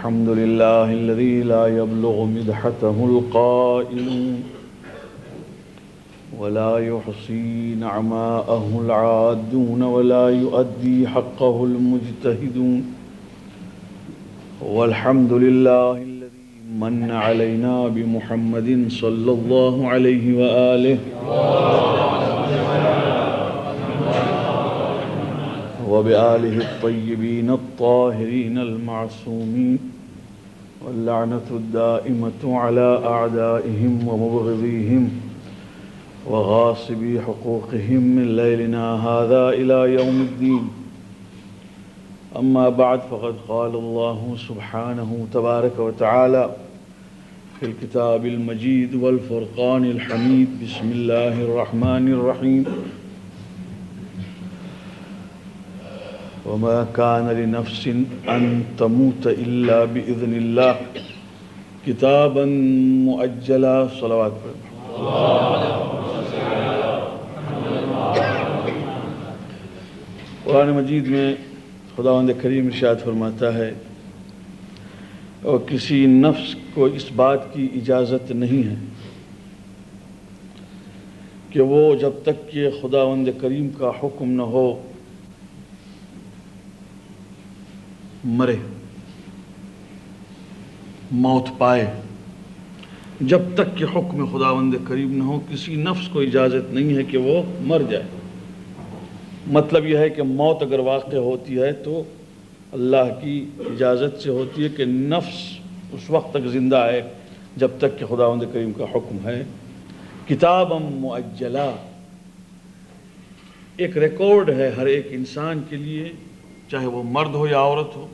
الحمد لله الذي لا يبلغ مدحته القائل ولا يحصي نعماءه العادون ولا يؤدي حقه المجتهدون والحمد لله الذي من علينا بمحمد صلى الله عليه وآله وبآله الطيبين الطاهرين المعصومين واللعنة الدائمة على أعدائهم ومبغضيهم وغاصبي حقوقهم من ليلنا هذا إلى يوم الدين. أما بعد فقد قال الله سبحانه تبارك وتعالى في الكتاب المجيد والفرقان الحميد. بسم الله الرحمن الرحيم. وما كان لنفس أن تموت إلا بإذن الله كتابا مؤجلا. صلوات قرآن مجید میں خداوند کریم ارشاد فرماتا ہے اور کسی نفس کو اس بات کی اجازت نہیں ہے کہ وہ جب تک کہ خداوند کریم کا حکم نہ ہو مرے، موت پائے. جب تک کہ حکم خداوند کریم نہ ہو کسی نفس کو اجازت نہیں ہے کہ وہ مر جائے. مطلب یہ ہے کہ موت اگر واقع ہوتی ہے تو اللہ کی اجازت سے ہوتی ہے کہ نفس اس وقت تک زندہ ہے جب تک کہ خداوند کریم کا حکم ہے. کتابا مؤجلا، ایک ریکارڈ ہے ہر ایک انسان کے لیے، چاہے وہ مرد ہو یا عورت ہو،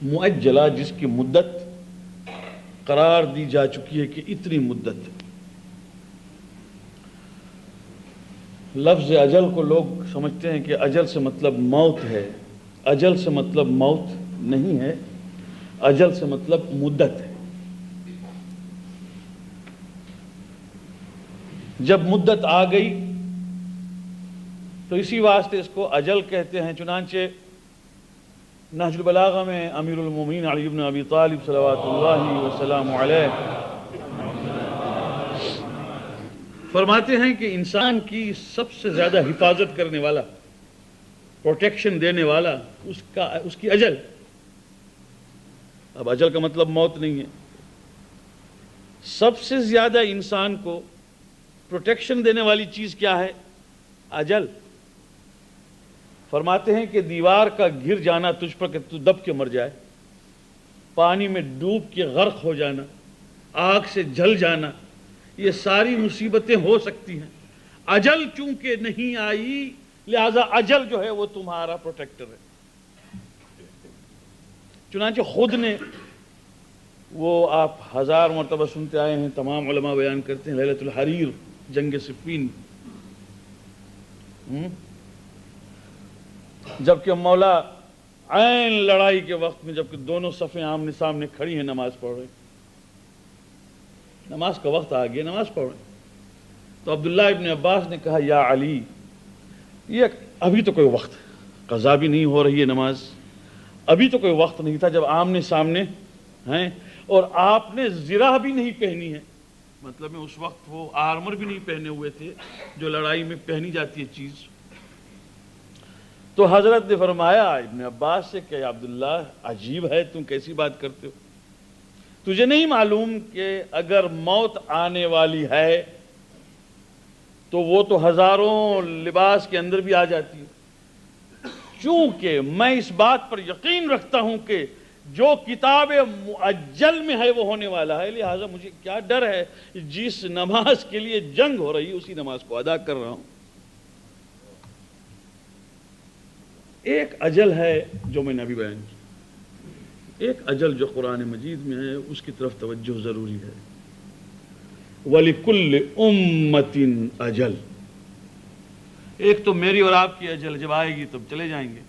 مؤجلا جس کی مدت قرار دی جا چکی ہے کہ اتنی مدت. لفظ اجل کو لوگ سمجھتے ہیں کہ اجل سے مطلب موت ہے. اجل سے مطلب موت نہیں ہے، اجل سے مطلب مدت ہے. جب مدت آ گئی تو اسی واسطے اس کو اجل کہتے ہیں. چنانچہ نہج البلاغہ میں امیر المومنین علی بن ابی طالب صلوات اللہ وسلام علیہ فرماتے ہیں کہ انسان کی سب سے زیادہ حفاظت کرنے والا، پروٹیکشن دینے والا اس کی اجل. اب اجل کا مطلب موت نہیں ہے. سب سے زیادہ انسان کو پروٹیکشن دینے والی چیز کیا ہے؟ اجل. فرماتے ہیں کہ دیوار کا گر جانا تجھ پر کہ تو دب کے مر جائے، پانی میں ڈوب کے غرق ہو جانا، آگ سے جل جانا، یہ ساری مصیبتیں ہو سکتی ہیں. اجل چونکہ نہیں آئی لہذا اجل جو ہے وہ تمہارا پروٹیکٹر ہے. چنانچہ خود نے وہ آپ 1000 مرتبہ سنتے آئے ہیں، تمام علماء بیان کرتے ہیں، لیلۃ الحریر، جنگ صفین، جبکہ مولا عین لڑائی کے وقت میں جبکہ دونوں صفیں آمنے سامنے کھڑی ہیں نماز پڑھ رہے، نماز کا وقت آ گیا، نماز پڑھ رہے. تو عبداللہ ابن عباس نے کہا یا علی، یہ ابھی تو کوئی وقت، قضا بھی نہیں ہو رہی ہے نماز، ابھی تو کوئی وقت نہیں تھا جب آمنے سامنے ہیں اور آپ نے زرہ بھی نہیں پہنی ہے. مطلب میں اس وقت وہ آرمر بھی نہیں پہنے ہوئے تھے جو لڑائی میں پہنی جاتی ہے چیز. تو حضرت نے فرمایا ابن عباس سے کہ عبداللہ عجیب ہے، تم کیسی بات کرتے ہو؟ تجھے نہیں معلوم کہ اگر موت آنے والی ہے تو وہ تو ہزاروں لباس کے اندر بھی آ جاتی ہے. چونکہ میں اس بات پر یقین رکھتا ہوں کہ جو کتاب مؤجل میں ہے وہ ہونے والا ہے، لہٰذا مجھے کیا ڈر ہے، جس نماز کے لیے جنگ ہو رہی ہے اسی نماز کو ادا کر رہا ہوں. ایک اجل ہے جو میں نے ابھی بیان کی، ایک اجل جو قرآن مجید میں ہے اس کی طرف توجہ ضروری ہے. وَلِكُلِّ أُمَّةٍ أَجَلٌ، ایک تو میری اور آپ کی اجل جب آئے گی تب چلے جائیں گے،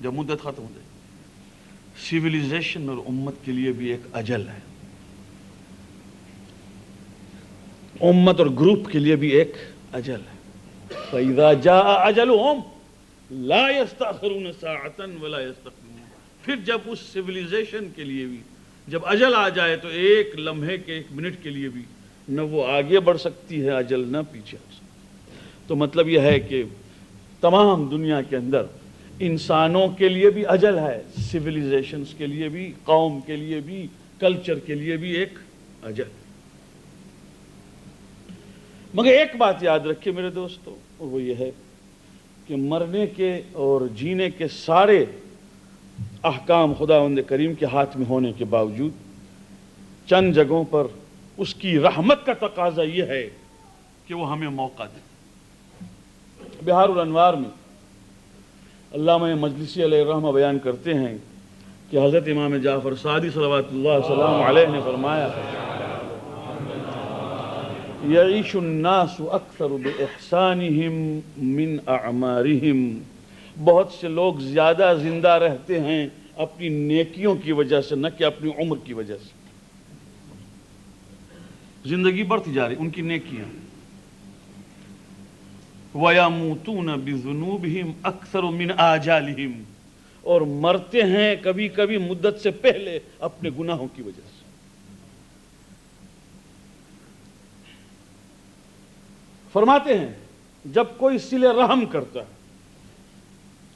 جب مدت ختم ہو جائے گی. سیویلائزیشن اور امت کے لیے بھی ایک اجل ہے، امت اور گروپ کے لیے بھی ایک اجل ہے. فَإِذَا جَاءَ أَجَلُهُمْ لا يستأخرون ساعة ولا يستقدمون. پھر جب اس سیویلائزیشن کے لیے بھی، جب اجل آ جائے تو ایک لمحے کے، ایک منٹ کے لیے بھی نہ وہ آگے بڑھ سکتی ہے اجل، نہ پیچھے ہو سکتی۔ تو مطلب یہ ہے کہ تمام دنیا کے اندر انسانوں کے لیے بھی اجل ہے، سویلائزیشنز کے لیے بھی، قوم کے لیے بھی، کلچر کے لیے بھی ایک اجل۔ مگر ایک بات یاد رکھیے میرے دوستو، اور وہ یہ ہے کہ مرنے کے اور جینے کے سارے احکام خداوند کریم کے ہاتھ میں ہونے کے باوجود چند جگہوں پر اس کی رحمت کا تقاضا یہ ہے کہ وہ ہمیں موقع دے۔ بہار الانوار میں علامہ مجلسی علیہ الرحمہ بیان کرتے ہیں کہ حضرت امام جعفر صادق صلوات اللہ وسلام علیہ نے فرمایا، یعیش الناس اکثر باحسانہم من اعمارہم، بہت سے لوگ زیادہ زندہ رہتے ہیں اپنی نیکیوں کی وجہ سے، نہ کہ اپنی عمر کی وجہ سے۔ زندگی بڑھتی جا رہی ان کی نیکیاں۔ وَيَمُوتُونَ بِذُنُوبِهِمْ أَكْثَرُ مِنْ آجَالِهِمْ، اور مرتے ہیں کبھی کبھی مدت سے پہلے اپنے گناہوں کی وجہ سے۔ فرماتے ہیں جب کوئی صلہ رحم کرتا ہے،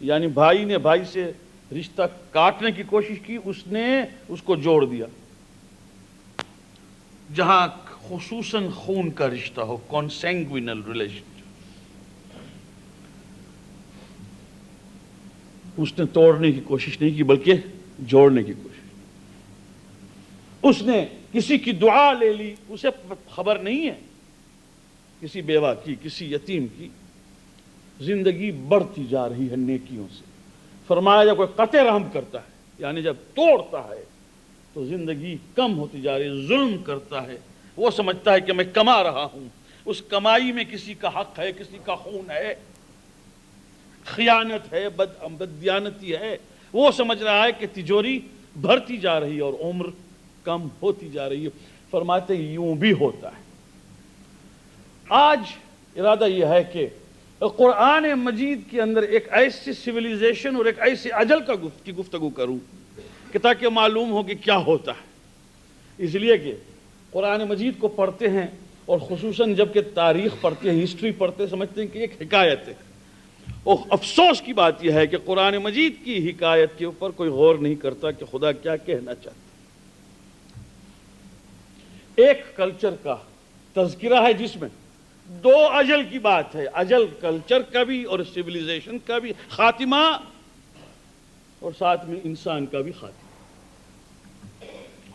یعنی بھائی نے بھائی سے رشتہ کاٹنے کی کوشش کی، اس نے اس کو جوڑ دیا، جہاں خصوصاً خون کا رشتہ ہو، کانسینگوینل ریلیشن، اس نے توڑنے کی کوشش نہیں کی بلکہ جوڑنے کی کوشش۔ اس نے کسی کی دعا لے لی، اسے خبر نہیں ہے، کسی بیوہ کی، کسی یتیم کی۔ زندگی بڑھتی جا رہی ہے نیکیوں سے۔ فرمایا جب کوئی قطع رحم کرتا ہے، یعنی جب توڑتا ہے، تو زندگی کم ہوتی جا رہی ہے۔ ظلم کرتا ہے، وہ سمجھتا ہے کہ میں کما رہا ہوں، اس کمائی میں کسی کا حق ہے، کسی کا خون ہے، خیانت ہے، بددیانتی ہے، وہ سمجھ رہا ہے کہ تجوری بڑھتی جا رہی ہے اور عمر کم ہوتی جا رہی ہے۔ فرماتے ہیں یوں بھی ہوتا ہے۔ آج ارادہ یہ ہے کہ قرآن مجید کے اندر ایک ایسی سویلائزیشن اور ایک ایسے اجل کی گفتگو کروں کہ تاکہ معلوم ہو کہ کیا ہوتا ہے۔ اس لیے کہ قرآن مجید کو پڑھتے ہیں اور خصوصاً جب کہ تاریخ پڑھتے ہیں، ہسٹری پڑھتے ہیں، سمجھتے ہیں کہ ایک حکایت ہے۔ اور افسوس کی بات یہ ہے کہ قرآن مجید کی حکایت کے اوپر کوئی غور نہیں کرتا کہ خدا کیا کہنا چاہتا ہے۔ ایک کلچر کا تذکرہ ہے جس میں دو اجل کی بات ہے، اجل کلچر کا بھی اور سویلائزیشن کا بھی خاتمہ، اور ساتھ میں انسان کا بھی خاتمہ۔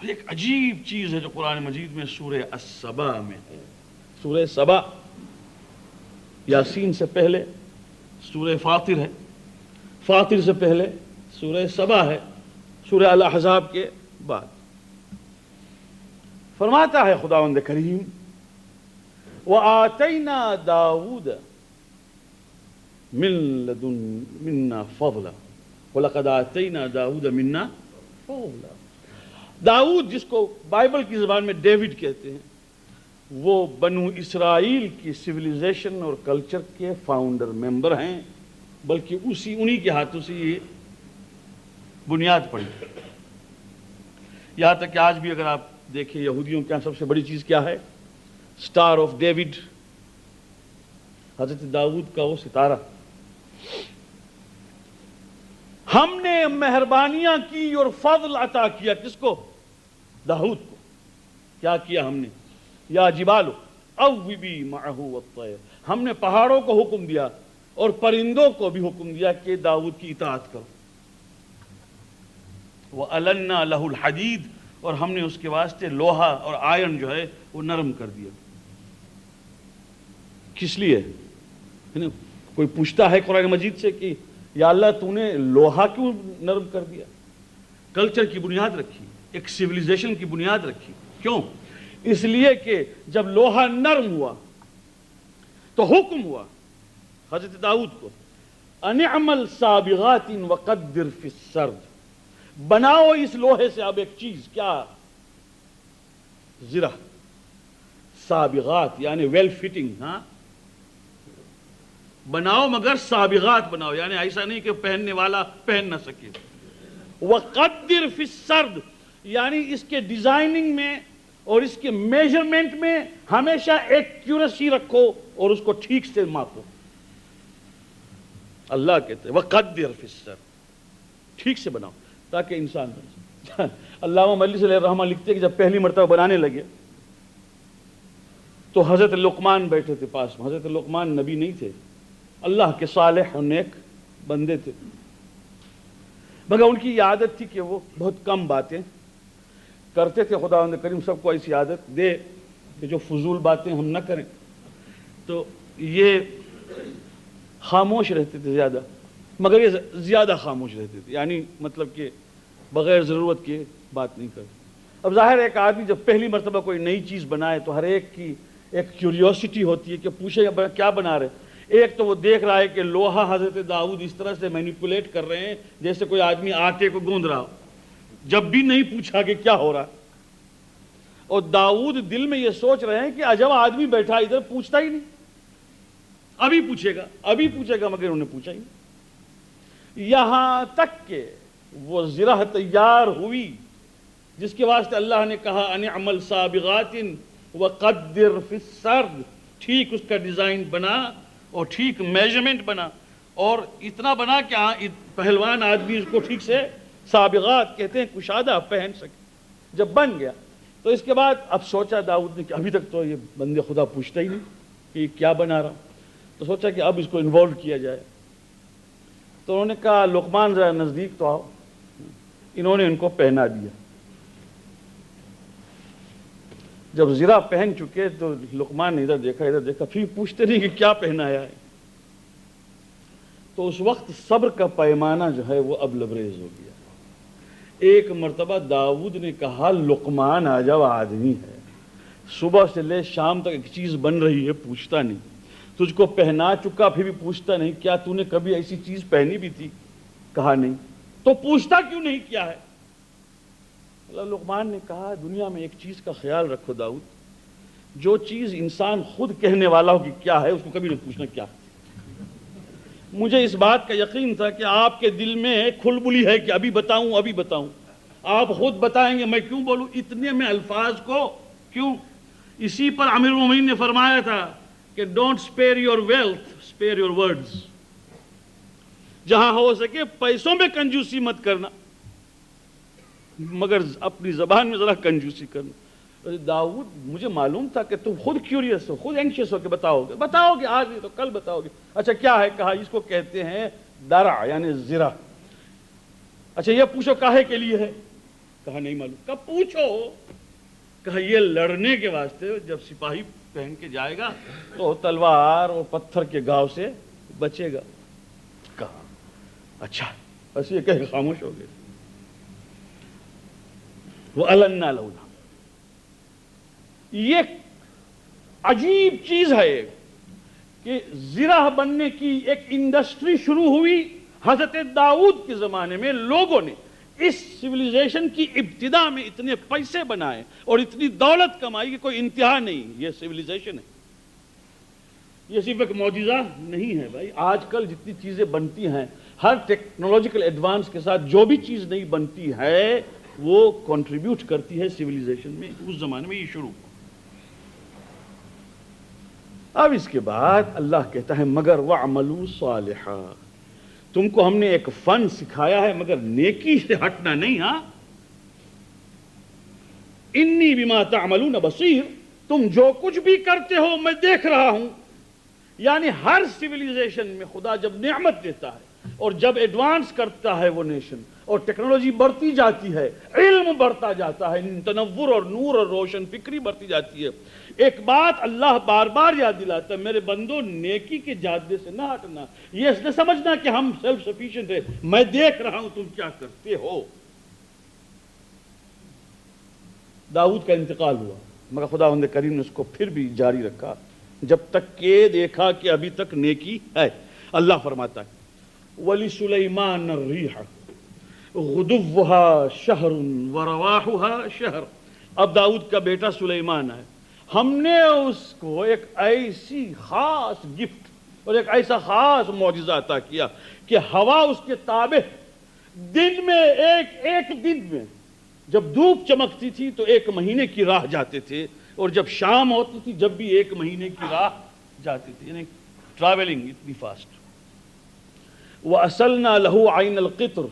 ایک عجیب چیز ہے جو قرآن مجید میں سورہ السبا میں ہے۔ سورہ سبا یاسین سے پہلے سورہ فاطر ہے، فاطر سے پہلے سورہ سبا ہے، سورہ الاحزاب کے بعد۔ فرماتا ہے خداوند کریم، وَآتَيْنَا دَاوُودَ مِنَّا فَضْلًا وَلَقَدْ آتَيْنَا دَاوُودَ مِنَّا فَضْلًا۔ داؤد، جس کو بائبل کی زبان میں ڈیوڈ کہتے ہیں، وہ بنو اسرائیل کی سویلائزیشن اور کلچر کے فاؤنڈر ممبر ہیں، بلکہ انہی کے ہاتھوں سے یہ بنیاد پڑی۔ یہاں تک کہ آج بھی اگر آپ دیکھیں یہودیوں کے یہاں سب سے بڑی چیز کیا ہے؟ سٹار آف ڈیوڈ، حضرت داؤد کا وہ ستارہ۔ ہم نے مہربانیاں کی اور فضل عطا کیا، کس کو؟ داؤد کو۔ کیا کیا ہم نے؟ یا جبال اوبی معہ والطیر، ہم نے پہاڑوں کو حکم دیا اور پرندوں کو بھی حکم دیا کہ داؤد کی اطاعت کرو۔ وَأَلَنَّا لَهُ الْحَدِيدَ، اور ہم نے اس کے واسطے لوہا اور آئرن جو ہے وہ نرم کر دیا۔ کس لیے؟ کوئی پوچھتا ہے قرآن مجید سے کہ یا اللہ تو نے لوہا کیوں نرم کر دیا؟ کلچر کی بنیاد رکھی، ایک سویلائزیشن کی بنیاد رکھی۔ کیوں؟ اس لیے کہ جب لوہا نرم ہوا تو حکم ہوا حضرت داؤد کو، ان اعمل سابغات وقدر فی السرد، بناؤ اس لوہے سے اب ایک چیز، کیا؟ زرہ، سابغات یعنی ویل فٹنگ، ہاں بناؤ مگر سابغات بناؤ، یعنی ایسا نہیں کہ پہننے والا پہن نہ سکے۔ وقدر فی السرد، یعنی اس کے ڈیزائننگ میں اور اس کے میجرمنٹ میں ہمیشہ ایکیوریسی رکھو اور اس کو ٹھیک سے ماپو. اللہ کہتے ہیں وَقَدِّرْ فِي السَّرْ، ٹھیک سے بناؤ تاکہ انسان بن سکے. علامہ مجلسی علیہ الرحمہ لکھتے ہیں کہ جب پہلی مرتبہ بنانے لگے تو حضرت لقمان بیٹھے تھے پاس میں. حضرت لقمان نبی نہیں تھے، اللہ کے صالح اور نیک بندے تھے، مگر ان کی عادت تھی کہ وہ بہت کم باتیں کرتے تھے. خداوند کریم سب کو ایسی عادت دے کہ جو فضول باتیں ہم نہ کریں. تو یہ خاموش رہتے تھے زیادہ، مگر یہ زیادہ خاموش رہتے تھے، یعنی مطلب کہ بغیر ضرورت کے بات نہیں کرتے. اب ظاہر ہے ایک آدمی جب پہلی مرتبہ کوئی نئی چیز بنائے تو ہر ایک کی ایک کیوریوسٹی ہوتی ہے کہ پوچھے کیا بنا رہے. ایک تو وہ دیکھ رہا ہے کہ لوہا حضرت داؤد اس طرح سے مینیپولیٹ کر رہے ہیں جیسے کوئی آدمی آٹے کو گوندھ رہا ہو، جب بھی نہیں پوچھا کہ کیا ہو رہا. اور داؤد دل میں یہ سوچ رہے ہیں کہ عجب آدمی بیٹھا ادھر پوچھتا ہی نہیں، ابھی پوچھے گا، مگر انہوں نے پوچھا ہی نہیں. یہاں تک کہ وہ زرہ تیار ہوئی جس کے واسطے اللہ نے کہا ان اعمل سابغات وقدر فی السرد، ٹھیک اس کا ڈیزائن بنا اور ٹھیک میجرمنٹ بنا اور اتنا بنا کہ پہلوان آدمی اس کو ٹھیک سے سابغات کہتے ہیں کشادہ پہن سکے. جب بن گیا تو اس کے بعد اب سوچا داؤد نے کہ ابھی تک تو یہ بندے خدا پوچھتا ہی نہیں کہ یہ کیا بنا رہا. تو سوچا کہ اب اس کو انوالو کیا جائے. تو انہوں نے کہا لقمان ذرا نزدیک تو آؤ. انہوں نے ان کو پہنا دیا. جب زرہ پہن چکے تو لقمان نے ادھر دیکھا پھر پوچھتے نہیں کہ کیا پہنایا ہے. تو اس وقت صبر کا پیمانہ جو ہے وہ اب لبریز ہو گیا. ایک مرتبہ داؤد نے کہا لقمان عجب آدمی ہے، صبح سے لے شام تک ایک چیز بن رہی ہے پوچھتا نہیں، تجھ کو پہنا چکا پھر بھی پوچھتا نہیں، کیا تو نے کبھی ایسی چیز پہنی بھی تھی؟ کہا نہیں. تو پوچھتا کیوں نہیں کیا ہے؟ لقمان نے کہا دنیا میں ایک چیز کا خیال رکھو داؤد، جو چیز انسان خود کہنے والا ہو کہ کیا ہے اس کو کبھی نہیں پوچھنا کیا. مجھے اس بات کا یقین تھا کہ آپ کے دل میں کھلبلی ہے کہ ابھی بتاؤں. آپ خود بتائیں گے میں کیوں بولوں اتنے میں الفاظ کو کیوں. اسی پر امیر المومنین نے فرمایا تھا کہ don't spare your wealth spare your words. جہاں ہو سکے پیسوں میں کنجوسی مت کرنا مگر اپنی زبان میں ذرا کنجوسی کرنا. داؤد مجھے معلوم تھا کہ تم خود کیوریس ہو، خود اینکشیس ہو کہ بتاؤ گے آج نہیں تو کل بتاؤ گے. اچھا کیا ہے؟ کہا اس کو کہتے ہیں درع یعنی زرہ. اچھا یہ پوچھو کاہے کے لیے ہے؟ کہا نہیں معلوم. کہا پوچھو. کہا یہ لڑنے کے واسطے، جب سپاہی پہن کے جائے گا تو تلوار اور پتھر کے گھاؤ سے بچے گا. کہا اچھا. بس یہ کہہ خاموش ہو گئے. وَأَلَنَّا لَوْنَا. یہ عجیب چیز ہے کہ زرہ بننے کی ایک انڈسٹری شروع ہوئی حضرت داؤد کے زمانے میں. لوگوں نے اس سیویلائزیشن کی ابتدا میں اتنے پیسے بنائے اور اتنی دولت کمائی کہ کوئی انتہا نہیں. یہ سیویلائزیشن ہے، یہ صرف ایک معجزہ نہیں ہے بھائی. آج کل جتنی چیزیں بنتی ہیں ہر ٹیکنالوجیکل ایڈوانس کے ساتھ جو بھی چیز نہیں بنتی ہے وہ کنٹریبیوٹ کرتی ہے سیویلائزیشن میں. اس زمانے میں یہ شروع. اب اس کے بعد اللہ کہتا ہے مگر وَعْمَلُوا صَالِحًا. تم کو ہم نے ایک فن سکھایا ہے مگر نیکی سے ہٹنا نہیں. ہاں انی بما تعملون بصیر. تم جو کچھ بھی کرتے ہو میں دیکھ رہا ہوں. یعنی ہر سیویلائزیشن میں خدا جب نعمت دیتا ہے اور جب ایڈوانس کرتا ہے وہ نیشن اور ٹیکنالوجی بڑھتی جاتی ہے، علم بڑھتا جاتا ہے، تنور اور نور اور روشن فکری بڑھتی جاتی ہے، ایک بات اللہ بار بار یاد دلاتا ہے میرے بندو نیکی کے جادے سے نہ ہٹنا. یہ نہ سمجھنا کہ ہم سیلف سفیشینٹ ہے، میں دیکھ رہا ہوں تم کیا کرتے ہو. داؤد کا انتقال ہوا مگر خداوند کریم نے اس کو پھر بھی جاری رکھا جب تک کہ دیکھا کہ ابھی تک نیکی ہے. اللہ فرماتا ہے وَلِسُلَيْمَانَ الرِّيحَ غُدُوُّهَا شَهْرٌ وَرَوَاحُهَا شَهْرٌ. اب داؤد کا بیٹا سلیمان ہے. ہم نے اس کو ایک ایسی خاص گفٹ اور ایک ایسا خاص معجزہ عطا کیا کہ ہوا اس کے تابع دن میں ایک دن میں جب دھوپ چمکتی تھی تو 1 مہینے کی راہ جاتے تھے، اور جب شام ہوتی تھی جب بھی 1 مہینے کی راہ جاتے تھے، یعنی ٹریولنگ اتنی فاسٹ۔ وَأَسَلْنَا لَهُ عَيْنَ الْقِطْرِ،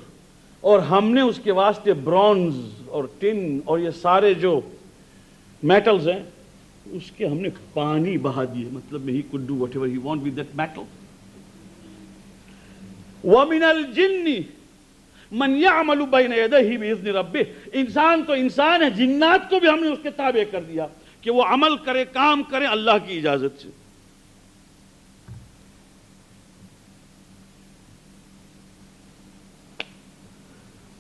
اور ہم نے اس کے واسطے برونز اور ٹن اور یہ سارے جو میٹلز ہیں اس کے ہم نے پانی بہا دیے، مطلب he could do whatever he want with that metal۔ وَمِنَ الْجِنِّ مَنْ يَعْمَلُ بَيْنَ يَدَيْهِ بِإِذْنِ رَبِّهِ، انسان تو انسان ہے، جنات کو بھی ہم نے اس کے تابع کر دیا کہ وہ عمل کرے، کام کرے اللہ کی اجازت سے۔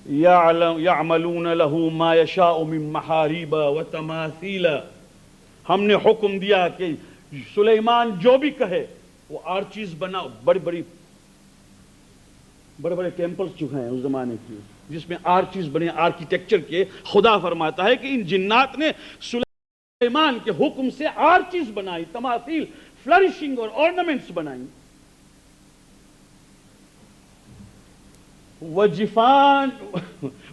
يَعْمَلُونَ لَهُ مَا يَشَاءُ مِن مَّحَارِيبَ وَتَمَاثِيلَ، ہم نے حکم دیا کہ سلیمان جو بھی کہے وہ آرچیز بنا، بڑے بڑے ٹیمپلز جو ہیں اس زمانے کی جس میں آرچیز بنے، آرکیٹیکچر کے، خدا فرماتا ہے کہ ان جنات نے سلیمان کے حکم سے آرچیز بنائی، تماثیل، فلرشنگ اور آرنامنٹس بنائیں۔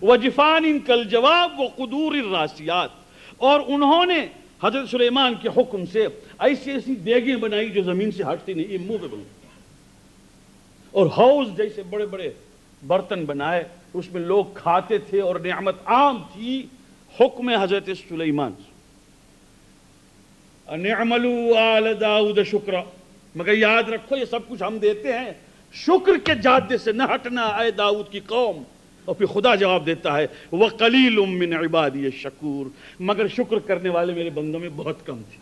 وَجِفَانٍ كَالْجَوَابِ وَقُدُورِ الرَّاسِيَاتِ، اور انہوں نے حضرت سلیمان کے حکم سے ایسی دیگیں بنائی جو زمین سے ہٹتی نہیں، اموویبل، اور حوض جیسے بڑے بڑے برتن بنائے، اس میں لوگ کھاتے تھے اور نعمت عام تھی، حکم حضرت سلیمان۔ اَنِ اعْمَلُوا آلَ داؤد شُکْرًا، مگر یاد رکھو یہ سب کچھ ہم دیتے ہیں، شکر کے جادے سے نہ ہٹنا اے داؤد کی قوم۔ اور پھر خدا جواب دیتا ہے وَقَلِيلٌ مِّنْ عِبَادِيَ الشَّكُورُ، مگر شکر کرنے والے میرے بندوں میں بہت کم تھے۔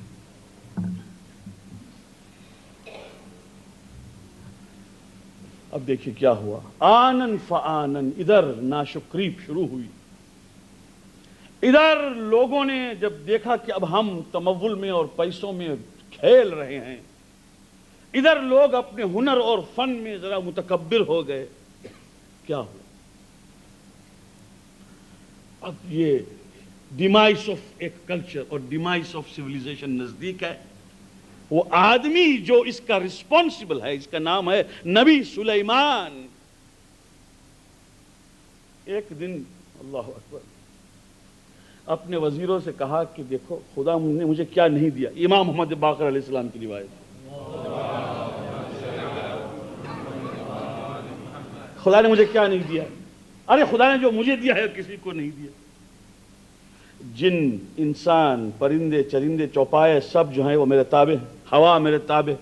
اب دیکھیے کیا ہوا، آنن فآنن، ادھر ناشکری شروع ہوئی۔ ادھر لوگوں نے جب دیکھا کہ اب ہم تمول میں اور پیسوں میں کھیل رہے ہیں، ادھر لوگ اپنے ہنر اور فن میں ذرا متکبر ہو گئے، کیا ہوا؟ اب یہ ڈیمائس آف ایک کلچر اور ڈیمائس آف سیویلائزیشن نزدیک ہے۔ وہ آدمی جو اس کا رسپانسبل ہے، اس کا نام ہے نبی سلیمان۔ ایک دن اللہ اکبر اپنے وزیروں سے کہا کہ دیکھو خدا نے مجھے کیا نہیں دیا، امام محمد باقر علیہ السلام کی روایت، خدا نے مجھے کیا نہیں دیا؟ ارے خدا نے جو مجھے دیا ہے کسی کو نہیں دیا۔ جن، انسان، پرندے، چرندے، چوپائے سب جو ہیں وہ میرے تابع ہیں، ہوا میرے تابع،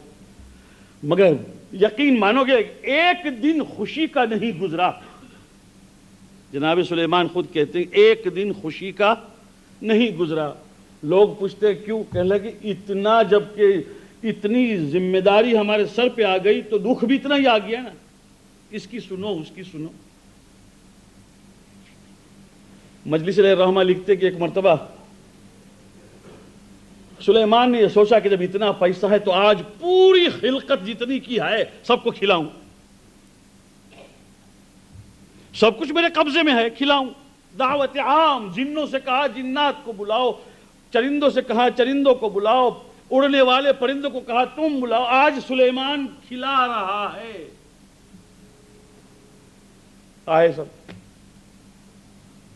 مگر یقین مانو گے ایک دن خوشی کا نہیں گزرا۔ جناب سلیمان خود کہتے ہیں ایک دن خوشی کا نہیں گزرا۔ لوگ پوچھتے کیوں؟ کہنے لگے اتنا، جب کہ اتنی ذمہ داری ہمارے سر پہ آ گئی تو دکھ بھی اتنا ہی آ گیا نا، اس کی سنو اس کی سنو۔ مجلس علیہ الرحمہ لکھتے کہ ایک مرتبہ سلیمان نے یہ سوچا کہ جب اتنا پیسہ ہے تو آج پوری خلقت جتنی کی ہے سب کو کھلاؤں، سب کچھ میرے قبضے میں ہے، کھلاؤں۔ دعوت عام، جنوں سے کہا جنات کو بلاؤ، چرندوں سے کہا چرندوں کو بلاؤ، اڑنے والے پرندوں کو کہا تم بلاؤ، آج سلیمان کھلا رہا ہے۔ آئے سب،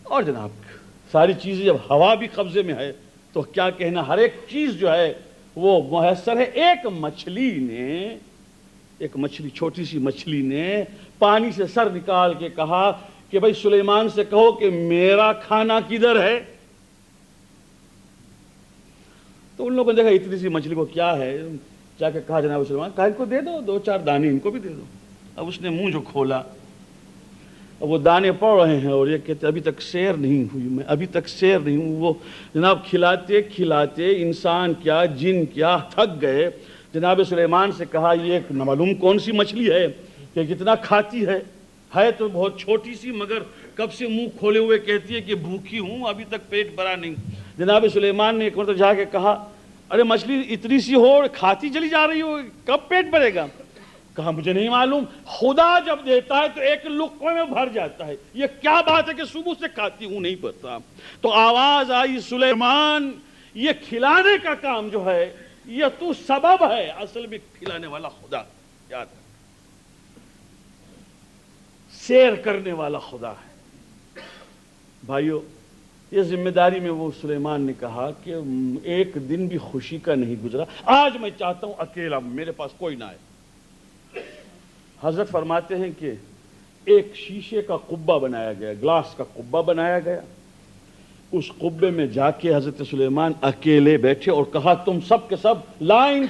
اور جناب ساری چیزیں جب ہوا بھی قبضے میں ہے تو کیا کہنا، ہر ایک چیز جو ہے وہ میسر ہے۔ ایک مچھلی، چھوٹی سی مچھلی نے پانی سے سر نکال کے کہا کہ بھائی سلیمان سے کہو کہ میرا کھانا کدھر ہے؟ تو ان لوگوں نے دیکھا اتنی سی مچھلی کو کیا ہے، جا کے کہا جناب سلیمان کہا ان کو دے دو، 2-4 دانے ان کو بھی دے دو۔ اب اس نے منہ جو کھولا، اب وہ دانے پڑ رہے ہیں اور یہ کہتے ابھی تک سیر نہیں ہوئی، میں ابھی تک سیر نہیں ہوں۔ وہ جناب کھلاتے کھلاتے انسان کیا جن کیا تھک گئے۔ جناب سلیمان سے کہا یہ نہ معلوم کون سی مچھلی ہے کہ کتنا کھاتی ہے تو بہت چھوٹی سی، مگر کب سے منہ کھولے ہوئے کہتی ہے کہ بھوکی ہوں، ابھی تک پیٹ بھرا نہیں۔ جناب سلیمان نے ایک مرتبہ جا کے کہا ارے مچھلی اتنی سی ہو اور کھاتی چلی جا رہی ہو، کب پیٹ بھرے گا؟ کہا مجھے نہیں معلوم، خدا جب دیتا ہے تو ایک لقمے میں بھر جاتا ہے، یہ کیا بات ہے کہ صبح سے کھاتی ہوں نہیں پتا۔ تو آواز آئی سلیمان یہ کھلانے کا کام جو ہے یہ تو سبب ہے، اصل میں کھلانے والا خدا، یاد ہے، سیر کرنے والا خدا ہے۔ بھائیو یہ ذمہ داری میں وہ سلیمان نے کہا کہ ایک دن بھی خوشی کا نہیں گزرا، آج میں چاہتا ہوں اکیلا، میرے پاس کوئی نہ آئے۔ حضرت فرماتے ہیں کہ ایک شیشے کا قبہ بنایا گیا، گلاس کا قبہ بنایا گیا، اس قبے میں جا کے حضرت سلیمان اکیلے بیٹھے اور کہا تم سب کے سب لائن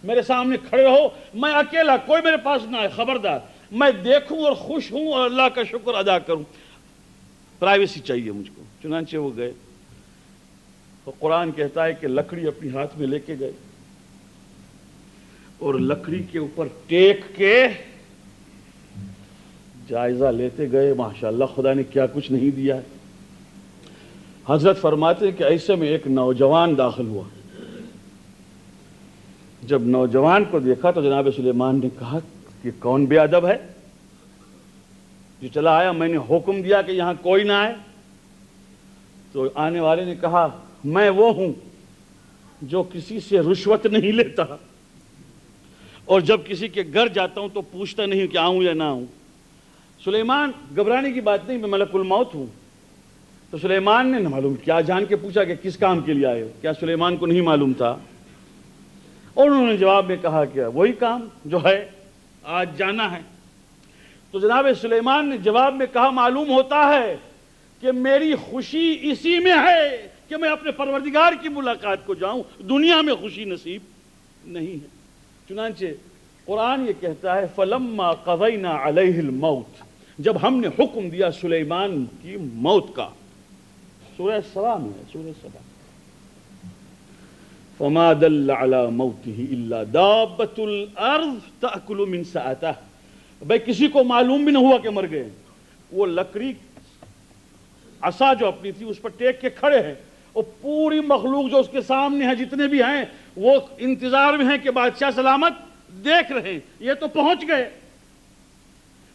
میرے سامنے کھڑے رہو، میں اکیلا، کوئی میرے پاس نہ آئے، خبردار میں دیکھوں اور خوش ہوں اور اللہ کا شکر ادا کروں، پرائیویسی چاہیے مجھ کو۔ چنانچہ وہ گئے، اور قرآن کہتا ہے کہ لکڑی اپنی ہاتھ میں لے کے گئے اور لکڑی کے اوپر ٹیک کے جائزہ لیتے گئے، ماشاءاللہ خدا نے کیا کچھ نہیں دیا ہے۔ حضرت فرماتے ہیں کہ ایسے میں ایک نوجوان داخل ہوا، جب نوجوان کو دیکھا تو جناب سلیمان نے کہا کہ کون بے ادب ہے جو چلا آیا، میں نے حکم دیا کہ یہاں کوئی نہ آئے۔ تو آنے والے نے کہا میں وہ ہوں جو کسی سے رشوت نہیں لیتا، اور جب کسی کے گھر جاتا ہوں تو پوچھتا نہیں کہ آؤں یا نہ آؤں۔ سلیمان، گھبرانے کی بات نہیں، میں ملک الموت ہوں۔ تو سلیمان نے نہ معلوم کیا جان کے پوچھا کہ کس کام کے لیے آئے ہو، کیا سلیمان کو نہیں معلوم تھا؟ اور انہوں نے جواب میں کہا کہ وہی کام جو ہے آج جانا ہے۔ تو جناب سلیمان نے جواب میں کہا معلوم ہوتا ہے کہ میری خوشی اسی میں ہے کہ میں اپنے پروردگار کی ملاقات کو جاؤں، دنیا میں خوشی نصیب نہیں ہے۔ چنانچہ قرآن یہ کہتا ہے فَلَمَّا قَضَيْنَا عَلَيْهِ الْمَوْتِ، جب ہم نے حکم دیا سلیمان کی موت کا، سورہ سبا میں ہے، سورہ سبا، فَمَا دَلَّ عَلَى مَوْتِهِ إِلَّا دَابَّةُ الْأَرْضِ تَأْكُلُ مِنْ سَأَتَهِ، بھئی کسی کو معلوم بھی نہ ہوا کہ مر گئے۔ وہ لکڑی عصا جو اپنی تھی اس پر ٹیک کے کھڑے ہیں، اور پوری مخلوق جو اس کے سامنے ہے جتنے بھی ہیں وہ انتظار میں ہیں کہ بادشاہ سلامت دیکھ رہے ہیں، یہ تو پہنچ گئے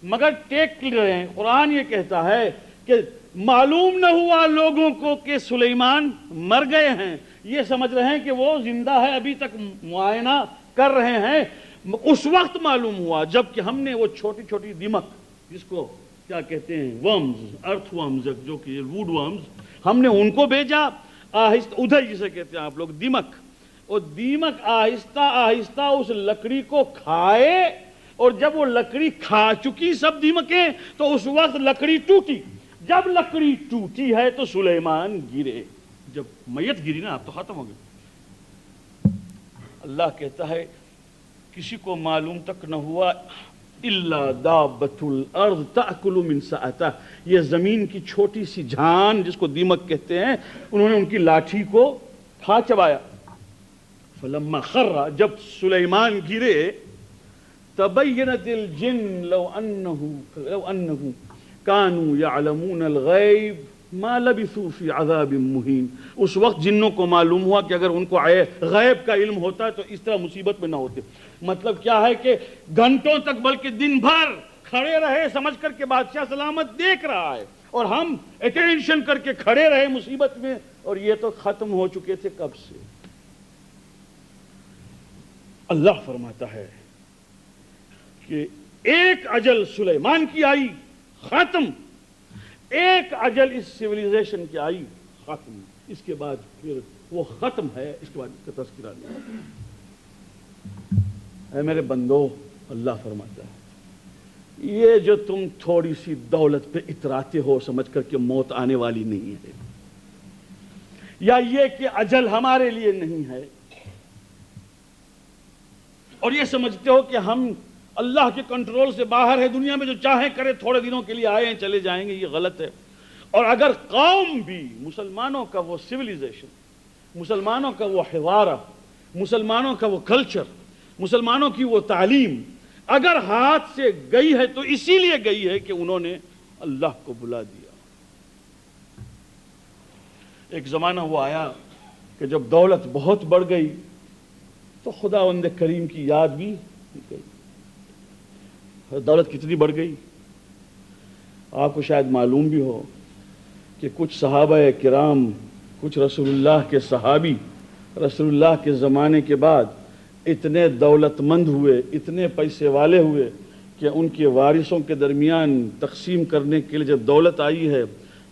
مگر ٹیک رہے ہیں۔ قرآن یہ کہتا ہے کہ معلوم نہ ہوا لوگوں کو کہ سلیمان مر گئے ہیں، یہ سمجھ رہے ہیں کہ وہ زندہ ہے، ابھی تک معائنہ کر رہے ہیں۔ اس وقت معلوم ہوا جب کہ ہم نے وہ چھوٹی چھوٹی دیمک، جس کو کیا کہتے ہیں ورمز، ارتھ ورمز جو کہ ووڈ ورمز، ہم نے ان کو بھیجا آہستہ، ادھر جسے کہتے ہیں آپ لوگ دیمک، اور دیمک آہستہ آہستہ اس لکڑی کو کھائے، اور جب وہ لکڑی کھا چکی سب دیمکیں تو اس وقت لکڑی ٹوٹی۔ جب لکڑی ٹوٹی ہے تو سلیمان گرے، جب میت گری نا اب تو ختم ہو گئی۔ اللہ کہتا ہے کسی کو معلوم تک نہ ہوا الا دابۃ الارض تاکل من سأتہ، یہ زمین کی چھوٹی سی جھان جس کو دیمک کہتے ہیں، انہوں نے ان کی لاٹھی کو کھا چبایا۔ فلما خر، جب سلیمان گرے، تبینت الجن لو انه كانوا يعلمون الغیب ما لبثوا في عذاب مہین، اس وقت جنوں کو معلوم ہوا کہ اگر ان کو غیب کا علم ہوتا ہے تو اس طرح مصیبت میں نہ ہوتے۔ مطلب کیا ہے کہ گھنٹوں تک بلکہ دن بھر کھڑے رہے سمجھ کر کے بادشاہ سلامت دیکھ رہا ہے، اور ہم اٹینشن کر کے کھڑے رہے مصیبت میں، اور یہ تو ختم ہو چکے تھے کب سے۔ اللہ فرماتا ہے کہ ایک اجل سلیمان کی آئی، ختم، ایک اجل اس سیویلائزیشن کی آئی، ختم، اس کے بعد پھر وہ ختم ہے، اس کے بعد اس کا تذکرہ نہیں۔ اے میرے بندو، اللہ فرماتا ہے یہ جو تم تھوڑی سی دولت پہ اتراتے ہو سمجھ کر کہ موت آنے والی نہیں ہے، یا یہ کہ اجل ہمارے لیے نہیں ہے، اور یہ سمجھتے ہو کہ ہم اللہ کے کنٹرول سے باہر ہے، دنیا میں جو چاہیں کرے، تھوڑے دنوں کے لیے آئے ہیں چلے جائیں گے، یہ غلط ہے۔ اور اگر قوم بھی، مسلمانوں کا وہ سیویلائزیشن، مسلمانوں کا وہ حوارہ، مسلمانوں کا وہ کلچر، مسلمانوں کی وہ تعلیم اگر ہاتھ سے گئی ہے تو اسی لیے گئی ہے کہ انہوں نے اللہ کو بلا دیا۔ ایک زمانہ وہ آیا کہ جب دولت بہت بڑھ گئی تو خداوند کریم کی یاد بھی گئی۔ دولت کتنی بڑھ گئی؟ آپ کو شاید معلوم بھی ہو کہ کچھ صحابہ کرام، کچھ رسول اللہ کے صحابی رسول اللہ کے زمانے کے بعد اتنے دولت مند ہوئے، اتنے پیسے والے ہوئے کہ ان کے وارثوں کے درمیان تقسیم کرنے کے لیے جب دولت آئی ہے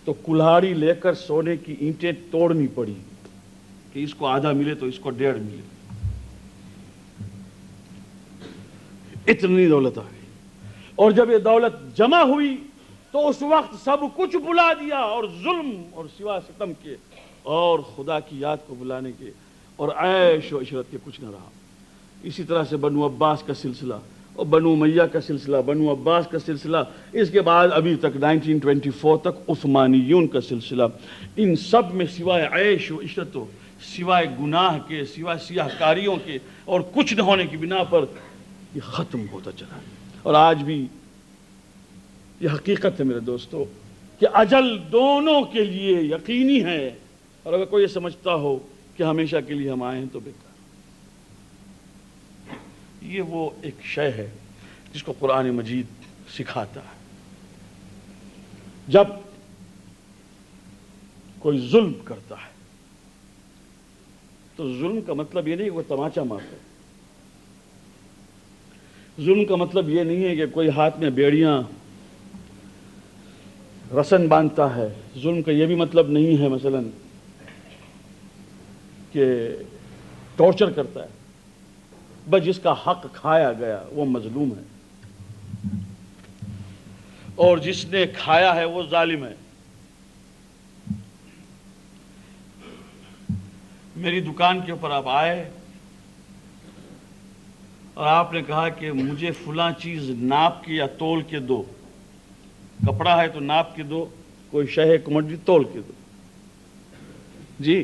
تو کلہاڑی لے کر سونے کی اینٹیں توڑنی پڑی کہ اس کو آدھا ملے تو اس کو 1.5 ملے. اتنی دولت آ گئی. اور جب یہ دولت جمع ہوئی تو اس وقت سب کچھ بلا دیا اور ظلم اور سوا ستم کے اور خدا کی یاد کو بلانے کے اور عیش و عشرت کے کچھ نہ رہا. اسی طرح سے بنو عباس کا سلسلہ اور بنو امیہ کا سلسلہ، بنو عباس کا سلسلہ، اس کے بعد ابھی تک 1924 تک عثمانیون کا سلسلہ. ان سب میں سوائے عیش و عشرت و سوائے گناہ کے، سوائے سیاہ کاریوں کے اور کچھ نہ ہونے کی بنا پر یہ ختم ہوتا چلا. اور آج بھی یہ حقیقت ہے میرے دوستو کہ اجل دونوں کے لیے یقینی ہے. اور اگر کوئی یہ سمجھتا ہو کہ ہمیشہ کے لیے ہم آئے ہیں تو بیکار. یہ وہ ایک شے ہے جس کو قرآن مجید سکھاتا ہے. جب کوئی ظلم کرتا ہے تو ظلم کا مطلب یہ نہیں کہ وہ تماچا مارتا ہے. ظلم کا مطلب یہ نہیں ہے کہ کوئی ہاتھ میں بیڑیاں رسن باندھتا ہے. ظلم کا یہ بھی مطلب نہیں ہے مثلا کہ ٹارچر کرتا ہے. بس جس کا حق کھایا گیا وہ مظلوم ہے اور جس نے کھایا ہے وہ ظالم ہے. میری دکان کے اوپر آپ آئے اور آپ نے کہا کہ مجھے فلاں چیز ناپ کے یا تول کے دو. کپڑا ہے تو ناپ کے دو، کوئی شے ہے کموڈٹی تول کے دو. جی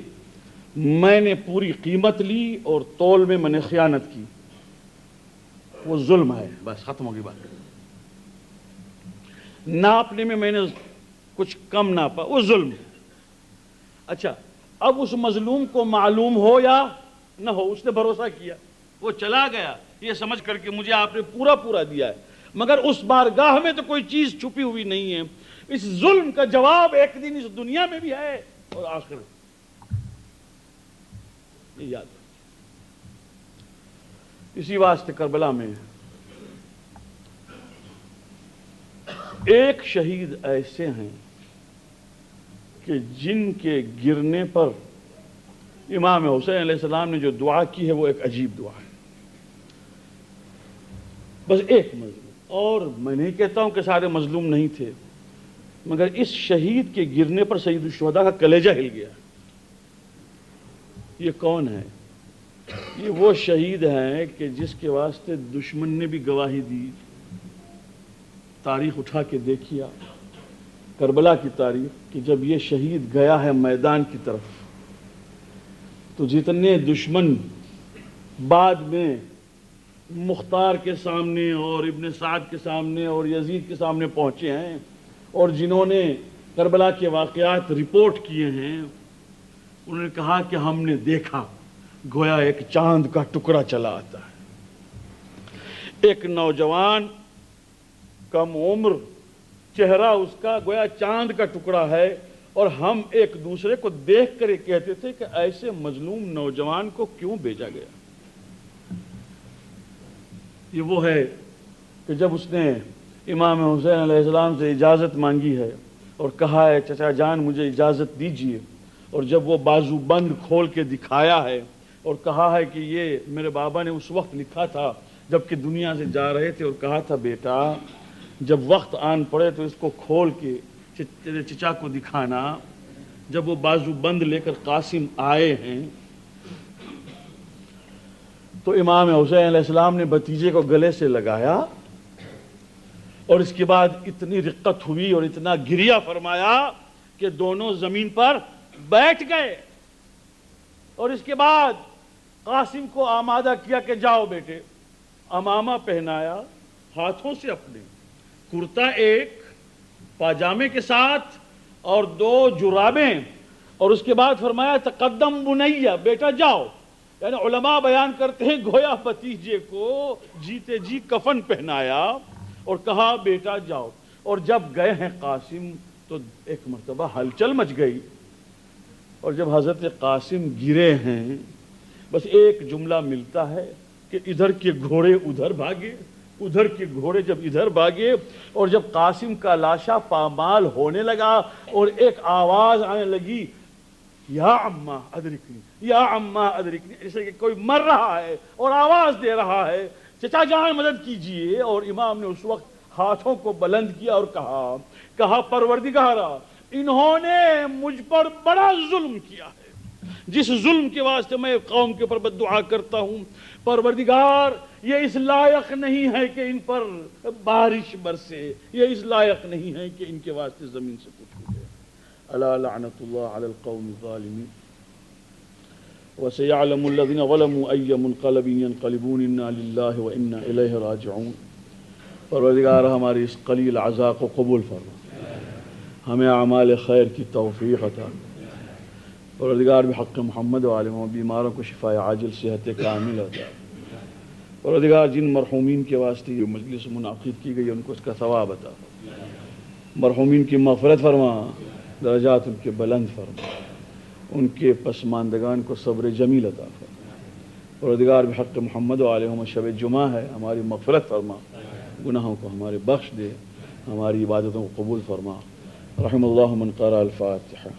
میں نے پوری قیمت لی اور تول میں میں نے خیانت کی، وہ ظلم ہے. بس ختم ہوگی بات. ناپنے میں نے کچھ کم ناپا، وہ ظلم ہے. اچھا اب اس مظلوم کو معلوم ہو یا نہ ہو، اس نے بھروسہ کیا، وہ چلا گیا یہ سمجھ کر کے مجھے آپ نے پورا پورا دیا ہے، مگر اس بارگاہ میں تو کوئی چیز چھپی ہوئی نہیں ہے. اس ظلم کا جواب ایک دن اس دنیا میں بھی ہے اور آخرت. یہ یاد رکھیں. اسی واسطے کربلا میں ایک شہید ایسے ہیں کہ جن کے گرنے پر امام حسین علیہ السلام نے جو دعا کی ہے وہ ایک عجیب دعا ہے. بس ایک مظلوم، اور میں نہیں کہتا ہوں کہ سارے مظلوم نہیں تھے، مگر اس شہید کے گرنے پر سید الشہداء کا کلیجہ ہل گیا. یہ کون ہے؟ یہ وہ شہید ہیں کہ جس کے واسطے دشمن نے بھی گواہی دی. تاریخ اٹھا کے دیکھیا کربلا کی تاریخ کہ جب یہ شہید گیا ہے میدان کی طرف تو جتنے دشمن بعد میں مختار کے سامنے اور ابن سعد کے سامنے اور یزید کے سامنے پہنچے ہیں اور جنہوں نے کربلا کے واقعات رپورٹ کیے ہیں، انہوں نے کہا کہ ہم نے دیکھا گویا ایک چاند کا ٹکڑا چلا آتا ہے. ایک نوجوان کم عمر، چہرہ اس کا گویا چاند کا ٹکڑا ہے، اور ہم ایک دوسرے کو دیکھ کر یہ کہتے تھے کہ ایسے مظلوم نوجوان کو کیوں بھیجا گیا. یہ وہ ہے کہ جب اس نے امام حسین علیہ السلام سے اجازت مانگی ہے اور کہا ہے چچا جان مجھے اجازت دیجیے، اور جب وہ بازو بند کھول کے دکھایا ہے اور کہا ہے کہ یہ میرے بابا نے اس وقت لکھا تھا جب کہ دنیا سے جا رہے تھے، اور کہا تھا بیٹا جب وقت آن پڑے تو اس کو کھول کے تیرے چچا کو دکھانا. جب وہ بازو بند لے کر قاسم آئے ہیں تو امام حسین علیہ السلام نے بھتیجے کو گلے سے لگایا اور اس کے بعد اتنی رقت ہوئی اور اتنا گریہ فرمایا کہ دونوں زمین پر بیٹھ گئے. اور اس کے بعد قاسم کو آمادہ کیا کہ جاؤ بیٹے. امامہ پہنایا ہاتھوں سے اپنے، کرتا ایک پاجامے کے ساتھ اور 2 جرابیں، اور اس کے بعد فرمایا تقدم بنیہ، بیٹا جاؤ. یعنی علماء بیان کرتے ہیں گویا بھتیجے کو جیتے جی کفن پہنایا اور کہا بیٹا جاؤ. اور جب گئے ہیں قاسم تو ایک مرتبہ ہلچل مچ گئی، اور جب حضرت قاسم گرے ہیں بس ایک جملہ ملتا ہے کہ ادھر کے گھوڑے ادھر بھاگے ادھر کے گھوڑے جب ادھر بھاگے اور جب قاسم کا لاشا پامال ہونے لگا اور ایک آواز آنے لگی یا عمّا ادرکنی یا عمّا ادرکنی، جیسے کہ کوئی مر رہا ہے اور آواز دے رہا ہے چچا جان مدد کیجئے. اور امام نے اس وقت ہاتھوں کو بلند کیا اور کہا پروردگارا انہوں نے مجھ پر بڑا ظلم کیا ہے، جس ظلم کے واسطے میں قوم کے اوپر بد دعا کرتا ہوں، پروردگار یہ اس لائق نہیں ہے کہ ان پر بارش برسے، یہ اس لائق نہیں ہے کہ ان کے واسطے زمین سے کچھ ہو جائے. الا لعنت اللہ علی القوم الظالمین وسيعلم الذين ظلموا أي منقلب ينقلبون إنا لله وإنا إليه راجعون. پروردگار ہماری اس قلیل عزا کو قبول فرما، ہمیں اعمال خیر کی توفیق عطا. پروردگار بحق محمد و عالم و بیماروں کو شفاء عاجل صحت کامل عطا. پروردگار جن مرحومین کے واسطے یہ مجلس منعقد کی گئی ان کو اس کا ثواب عطا. مرحومین کی مغفرت فرما، درجات ان کے بلند فرما، ان کے پسماندگان کو صبر جمیل عطا فرما. پروردگار بحق محمد و علیہ شب جمعہ ہے، ہماری مغفرت فرما، گناہوں کو ہمارے بخش دے، ہماری عبادتوں کو قبول فرما. رحم اللہ من قرأ الفاتحہ.